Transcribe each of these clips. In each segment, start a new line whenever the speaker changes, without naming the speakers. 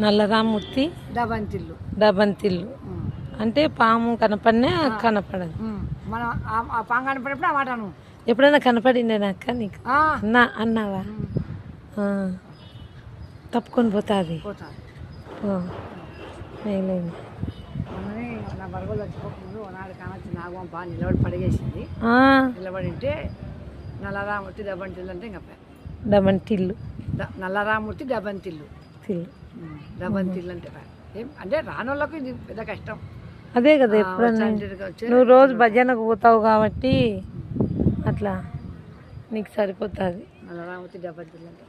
నల్లరామూర్తి
దబంతిల్లు.
డబంతిల్లు అంటే పాము కనపడినా కనపడదు.
మనం ఆ పాము కనపడినప్పుడు ఆ మాటను
ఎప్పుడైనా కనపడిందేనా అక్క నీకు? అన్నావా? తప్పుకొని పోతుంది. మేలేదు.
మొన్ననే నా బరగోలు చచ్చిపోకముందు ఒకనాడు కానొచ్చి నాగం బాగా నిలబడి పడిగేసింది. నిలబడి ఉంటే నల్లరామూర్తి దబంతిల్లు అంటే ఇంకా
డబంతిల్లు
నల్లరామూర్తి దబంతిల్లు దబంతిల్లు అంటే ఏం అంటే రానోళ్ళకు ఇది పెద్ద కష్టం.
అదే కదా, ఎప్పుడన్నా నువ్వు రోజు భజనకు పోతావు కాబట్టి అట్లా నీకు సరిపోతుంది.
నల్లరామూర్తి దబంతిల్లు అంటే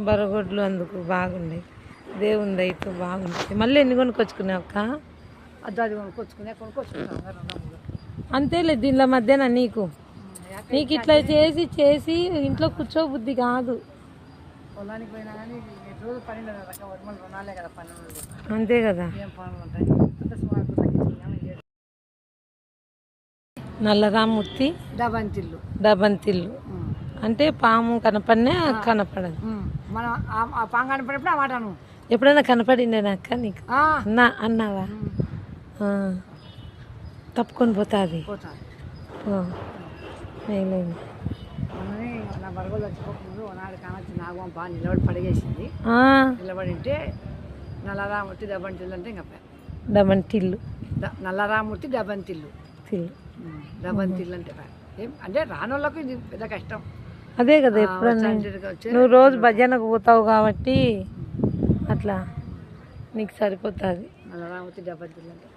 బరగొడ్లు అందుకు బాగుండే, దేవుని దయతో బాగుంటుంది. మళ్ళీ ఎన్ని కొనుక్కొచ్చుకున్నావు అక్క?
అది కొనుక్కొచ్చుకున్నాను.
అంతేలే, దీనిలో మధ్యన నీకు ఇట్లా చేసి చేసి ఇంట్లో కూర్చోబుద్ధి కాదు.
పొలానికి పోయినా కానీ రోజు 12 వర్మలు రుణాలే కదా, 12
అంతే కదా.
ఏం పనులు ఉంటాయి.
నల్లరామూర్తి
దబంతిల్లు
డబంతిల్లు అంటే పాము కనపడినా కనపడదు.
మనం ఆ పాము కనపడినప్పుడు ఆ మాటను
ఎప్పుడైనా కనపడిందేనా అక్క నీకు? అన్నావా? తప్పుకొని పోతుంది. మేలేదు.
మొన్ననే నా బరగోలు చచ్చిపోకముందు ఒకనాడు కానొచ్చి నాగం బాగా నిలబడి పడిగేసింది. నిలబడి ఉంటే నల్లరామూర్తి దబంతిల్లు అంటే ఇంకా
డబంతిల్లు
నల్లరామూర్తి దబంతిల్లు దబంతిల్లు అంటే ఏం అంటే రానోళ్ళకు ఇది పెద్ద కష్టం.
అదే కదా, ఎప్పుడన్నా నువ్వు రోజు భజనకు పోతావు కాబట్టి అట్లా నీకు సరిపోతుంది.
నల్లరామూర్తి దబంతిల్లు అంటే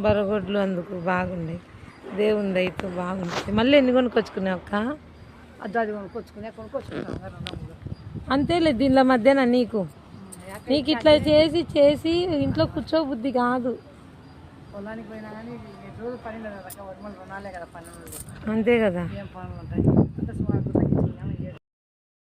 బరగొడ్లు అందుకు బాగుండే, దేవుని దయతో బాగుంటుంది. మళ్ళీ ఎన్ని కొనుక్కొచ్చుకున్నావు అక్క?
అది కొనుక్కొచ్చుకున్నాను.
అంతేలే, దీనిలో మధ్యన నీకు ఇట్లా చేసి చేసి ఇంట్లో కూర్చోబుద్ధి కాదు.
పొలానికి పోయినా కానీ రోజు 12 వర్మలు రుణాలే కదా, 12
అంతే కదా.
ఏం పనులు ఉంటాయి.